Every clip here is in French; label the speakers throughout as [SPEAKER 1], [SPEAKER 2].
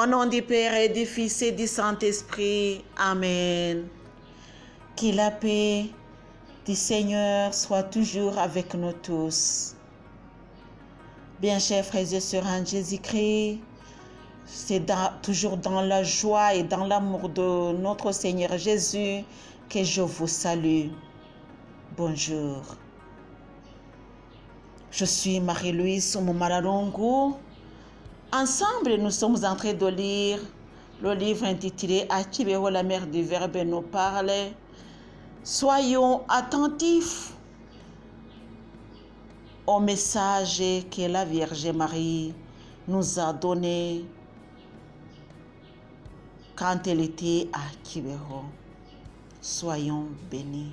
[SPEAKER 1] Au nom du Père et du Fils et du Saint-Esprit. Amen. Que la paix du Seigneur soit toujours avec nous tous. Bien chers frères et sœurs en Jésus-Christ, c'est toujours dans la joie et dans l'amour de notre Seigneur Jésus que je vous salue. Bonjour. Je suis Marie-Louise Mumalarongo. Ensemble, nous sommes en train de lire le livre intitulé Akibeho, la mère du Verbe nous parle. Soyons attentifs au message que la Vierge Marie nous a donné quand elle était à Kibeho. Soyons bénis.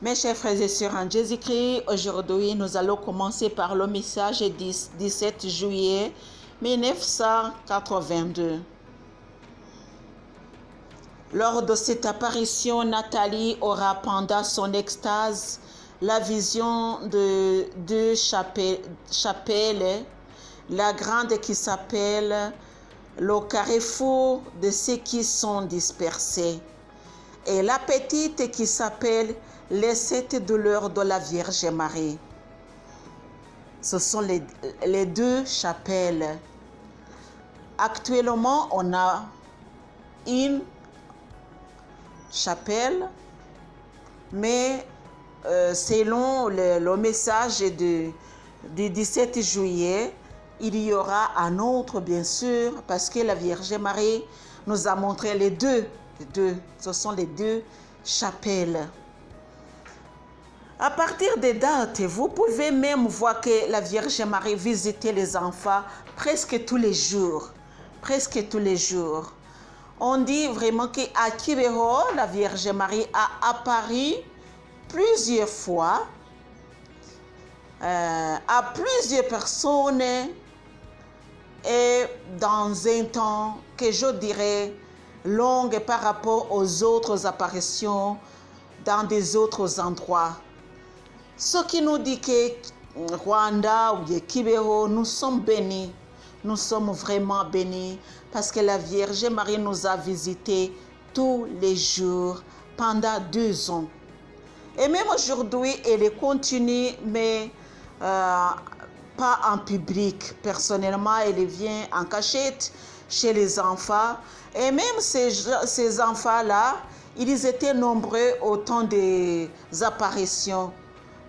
[SPEAKER 1] Mes chers frères et sœurs en Jésus-Christ, aujourd'hui nous allons commencer par le message du 17 juillet 1982. Lors de cette apparition, Nathalie aura pendant son extase la vision de deux chapelles, la grande qui s'appelle le carrefour de ceux qui sont dispersés et la petite qui s'appelle les 7 douleurs de la Vierge Marie. Ce sont les deux chapelles. Actuellement, on a une chapelle, mais selon le message du 17 juillet, il y aura un autre, bien sûr, parce que la Vierge Marie nous a montré les deux. Ce sont les deux chapelles. À partir des dates, vous pouvez même voir que la Vierge Marie visitait les enfants presque tous les jours. Presque tous les jours. On dit vraiment qu'à Kibeho, la Vierge Marie a apparu plusieurs fois à plusieurs personnes et dans un temps que je dirais long par rapport aux autres apparitions dans des autres endroits. Ce qui nous dit que Rwanda ou Kibeho, nous sommes bénis. Nous sommes vraiment bénis parce que la Vierge Marie nous a visités tous les jours pendant 2 ans. Et même aujourd'hui, elle continue, mais pas en public. Personnellement, elle vient en cachette chez les enfants. Et même ces enfants-là, ils étaient nombreux au temps des apparitions.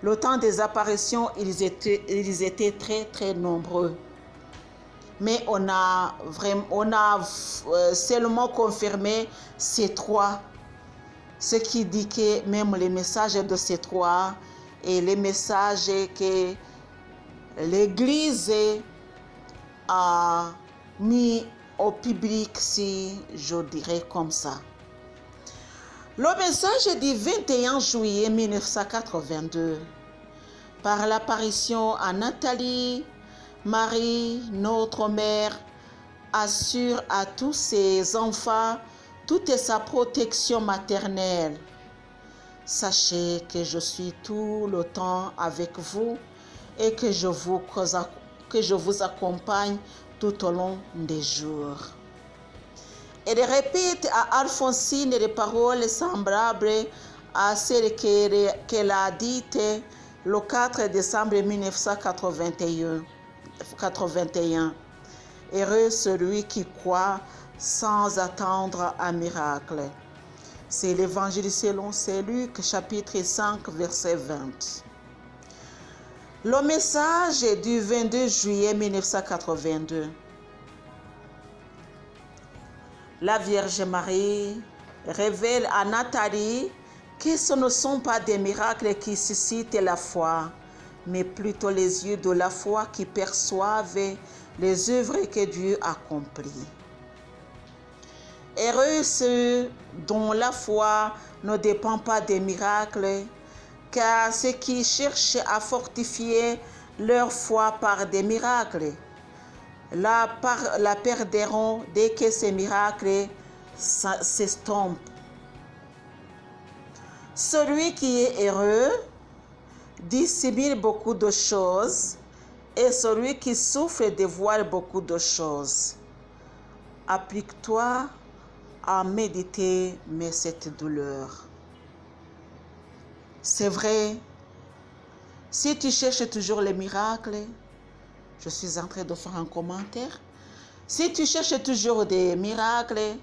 [SPEAKER 1] Le temps des apparitions, ils étaient très, très nombreux. Mais on a seulement confirmé ces 3. Ce qui dit que même les messages de ces 3 et les messages que l'Église a mis au public, si je dirais comme ça. Le message du 21 juillet 1982, par l'apparition à Nathalie, Marie, notre mère, assure à tous ses enfants toute sa protection maternelle. Sachez que je suis tout le temps avec vous et que je vous accompagne tout au long des jours. Elle répète à Alphonsine des paroles semblables à celles qu'elle a dites le 4 décembre 1981. Heureux celui qui croit sans attendre un miracle. C'est l'évangile selon Saint Luc, chapitre 5, verset 20. Le message du 22 juillet 1982. La Vierge Marie révèle à Nathalie que ce ne sont pas des miracles qui suscitent la foi, mais plutôt les yeux de la foi qui perçoivent les œuvres que Dieu accomplit. Heureux ceux dont la foi ne dépend pas des miracles, car ceux qui cherchent à fortifier leur foi par des miracles la perdront dès que ces miracles s'estompent. Celui qui est heureux dissimule beaucoup de choses et celui qui souffre dévoile beaucoup de choses. Applique-toi à méditer cette douleur. C'est vrai, si tu cherches toujours les miracles, je suis en train de faire un commentaire. Si tu cherches toujours des miracles,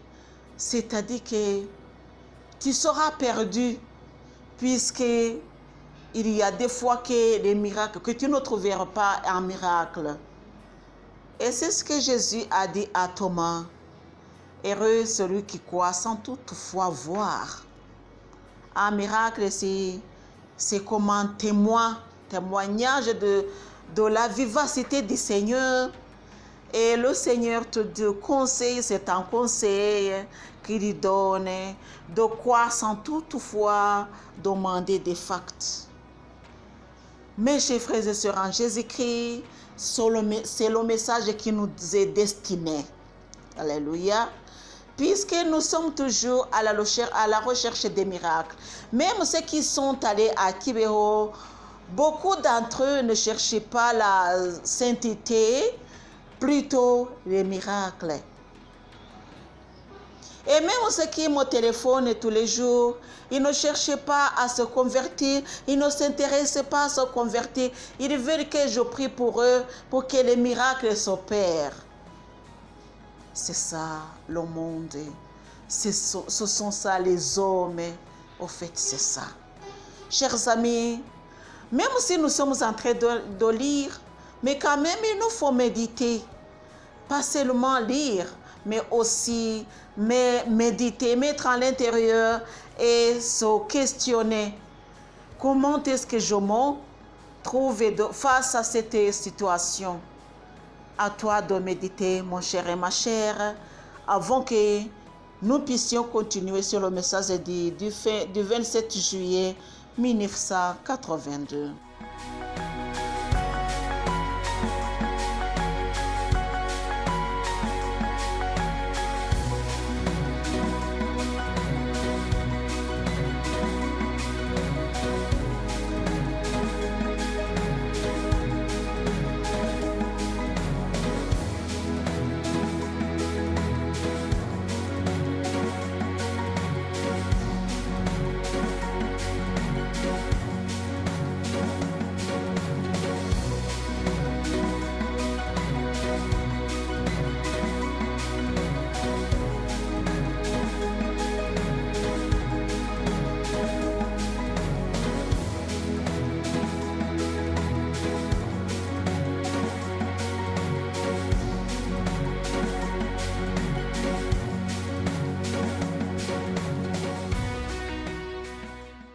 [SPEAKER 1] c'est-à-dire que tu seras perdu, puisque il y a des fois que les miracles, que tu ne trouveras pas un miracle. Et c'est ce que Jésus a dit à Thomas. Heureux celui qui croit sans toutefois voir. Un miracle, c'est comme un témoignage de la vivacité du Seigneur. Et le Seigneur te conseille, c'est un conseil qu'il lui donne, de croire sans toutefois demander des facts. Mes chers frères et sœurs en Jésus-Christ, c'est le message qui nous est destiné. Alléluia. Puisque nous sommes toujours à la recherche des miracles. Même ceux qui sont allés à Kibeho, beaucoup d'entre eux ne cherchaient pas la sainteté, plutôt les miracles. Et même ceux qui me téléphonent tous les jours, ils ne cherchent pas à se convertir, ils ne s'intéressent pas à se convertir. Ils veulent que je prie pour eux, pour que les miracles s'opèrent. C'est ça, le monde. Ce sont ça, les hommes. Au fait, c'est ça. Chers amis, même si nous sommes en train de lire, mais quand même, il nous faut méditer. Pas seulement lire, mais aussi méditer, mettre à l'intérieur et se questionner. Comment est-ce que je me trouve face à cette situation? À toi de méditer, mon cher et ma chère, avant que nous puissions continuer sur le message du 27 juillet 1982.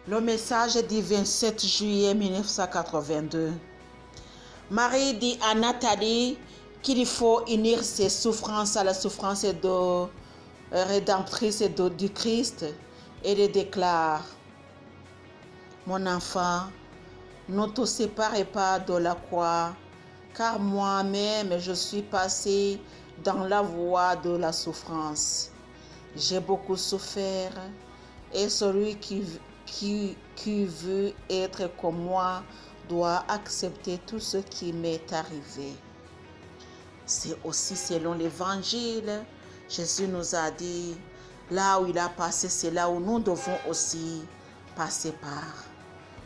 [SPEAKER 1] Le message du 27 juillet 1982. Marie dit à Nathalie qu'il faut unir ses souffrances à la souffrance de rédemptrice du Christ et elle déclare: mon enfant, ne te sépare pas de la croix, car moi-même je suis passé dans la voie de la souffrance. J'ai beaucoup souffert et celui qui veut être comme moi doit accepter tout ce qui m'est arrivé. C'est aussi selon l'évangile. Jésus nous a dit, là où il a passé, c'est là où nous devons aussi passer par.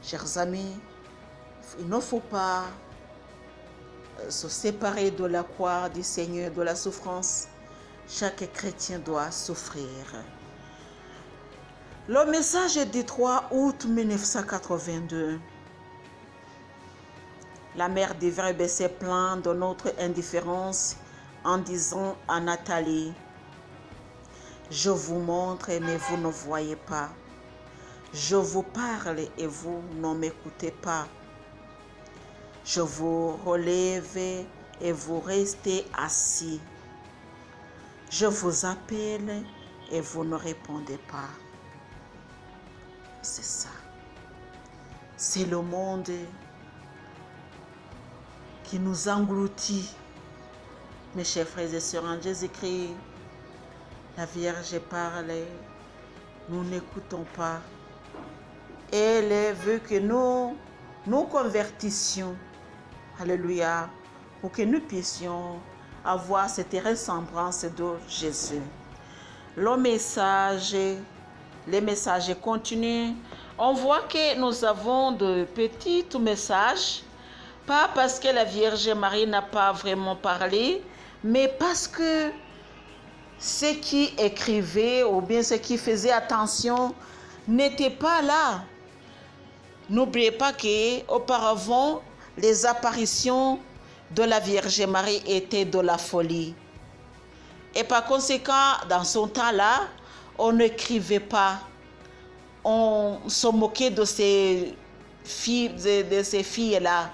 [SPEAKER 1] Chers amis, il ne faut pas se séparer de la croix du Seigneur, de la souffrance. Chaque chrétien doit souffrir. Le message du 3 août 1982. La mère du Verbe s'est plainte de notre indifférence en disant à Nathalie: Je vous montre, mais vous ne voyez pas. Je vous parle et vous ne m'écoutez pas. Je vous relève et vous restez assis. Je vous appelle et vous ne répondez pas. C'est ça. C'est le monde qui nous engloutit. Mes chers frères et sœurs, en Jésus-Christ, la Vierge parle, nous n'écoutons pas. Elle veut que nous nous convertissions. Alléluia. Pour que nous puissions avoir cette ressemblance de Jésus. Les messages continuent. On voit que nous avons de petits messages, pas parce que la Vierge Marie n'a pas vraiment parlé, mais parce que ceux qui écrivaient ou bien ceux qui faisaient attention n'étaient pas là. N'oubliez pas qu'auparavant, les apparitions de la Vierge Marie étaient de la folie. Et par conséquent, dans son temps-là, on n'écrivait pas. On se moquait de ces filles-là.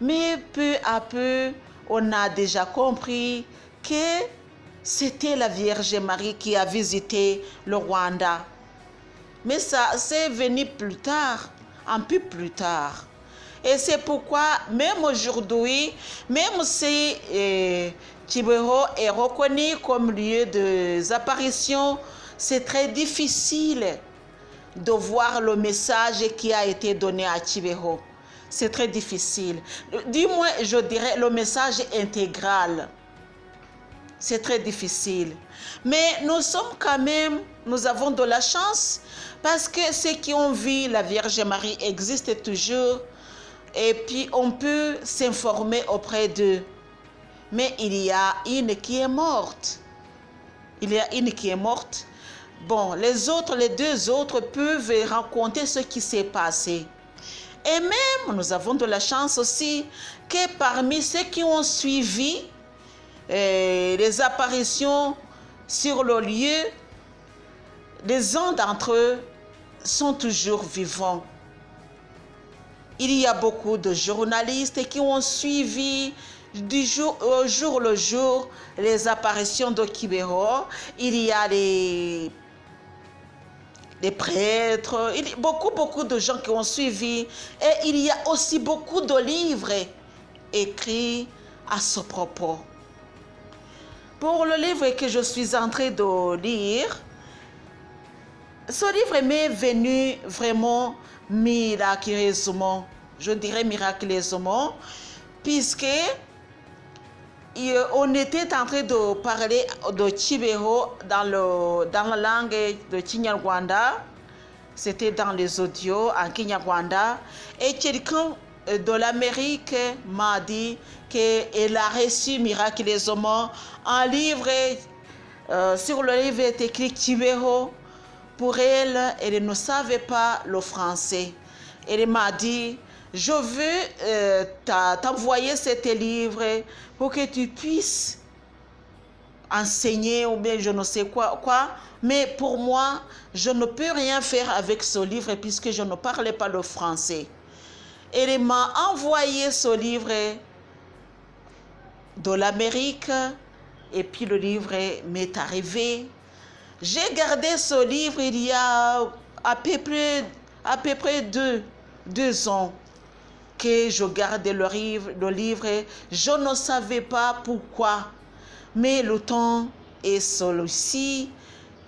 [SPEAKER 1] Mais peu à peu, on a déjà compris que c'était la Vierge Marie qui a visité le Rwanda. Mais ça, c'est venu plus tard, un peu plus tard. Et c'est pourquoi, même aujourd'hui, même si Kibeho est reconnu comme lieu des apparitions, c'est très difficile de voir le message qui a été donné à Kibeho. C'est très difficile. Du moins, je dirais le message intégral. C'est très difficile. Mais nous sommes quand même, nous avons de la chance parce que ceux qui ont vu la Vierge Marie existent toujours. Et puis on peut s'informer auprès d'eux. Mais il y a une qui est morte. Il y a une qui est morte. Bon, les deux autres peuvent raconter ce qui s'est passé. Et même, nous avons de la chance aussi que parmi ceux qui ont suivi les apparitions sur le lieu, les uns d'entre eux sont toujours vivants. Il y a beaucoup de journalistes qui ont suivi du jour au jour le jour les apparitions de Kibeho. Il y a les prêtres, beaucoup de gens qui ont suivi. Et il y a aussi beaucoup de livres écrits à ce propos. Pour le livre que je suis en train de lire, ce livre m'est venu vraiment miraculeusement, je dirais miraculeusement, puisque on était en train de parler de Kibeho dans la langue de Kinyarwanda, c'était dans les audios en Kinyarwanda, et quelqu'un de l'Amérique m'a dit qu'elle a reçu miraculeusement un livre, sur le livre est écrit Kibeho. Pour elle, elle ne savait pas le français. Elle m'a dit, je veux t'envoyer cet livre pour que tu puisses enseigner ou bien je ne sais quoi. Mais pour moi, je ne peux rien faire avec ce livre puisque je ne parlais pas le français. Elle m'a envoyé ce livre de l'Amérique et puis le livre m'est arrivé. J'ai gardé ce livre il y a à peu près deux ans que je gardais le livre. Je ne savais pas pourquoi. Mais le temps est celui-ci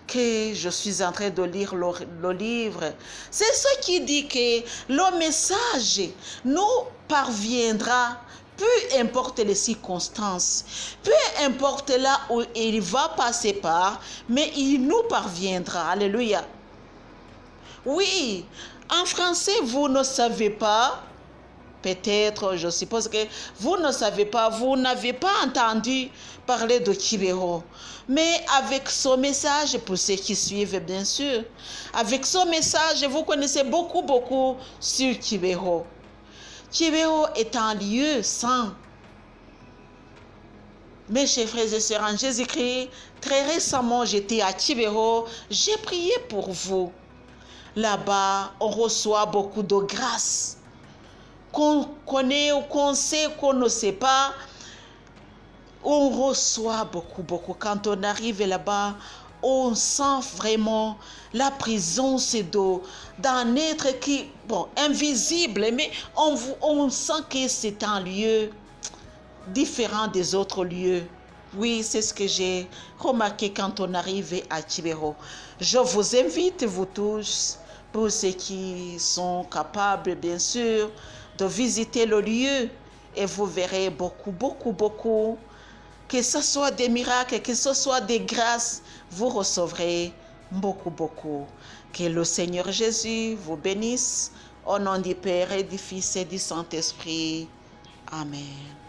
[SPEAKER 1] que je suis en train de lire le livre. C'est ce qui dit que le message nous parviendra. Peu importe les circonstances, peu importe là où il va passer par, mais il nous parviendra. Alléluia. Oui, en français, vous ne savez pas, peut-être, je suppose que vous ne savez pas, vous n'avez pas entendu parler de Kibeho. Mais avec ce message, pour ceux qui suivent, bien sûr, avec ce message, vous connaissez beaucoup sur Kibeho. Kibeho est un lieu saint. Mes chers frères et sœurs en Jésus-Christ, très récemment, j'étais à Tibero, j'ai prié pour vous. Là-bas, on reçoit beaucoup de grâce. Qu'on connaît ou qu'on sait, qu'on ne sait pas, on reçoit beaucoup. Quand on arrive là-bas, on sent vraiment la présence d'un être qui, bon, invisible, mais on sent que c'est un lieu différent des autres lieux. Oui, c'est ce que j'ai remarqué quand on arrive à Tibero. Je vous invite, vous tous, pour ceux qui sont capables, bien sûr, de visiter le lieu et vous verrez beaucoup. Que ce soit des miracles, que ce soit des grâces, vous recevrez beaucoup. Que le Seigneur Jésus vous bénisse. Au nom du Père et du Fils et du Saint-Esprit. Amen.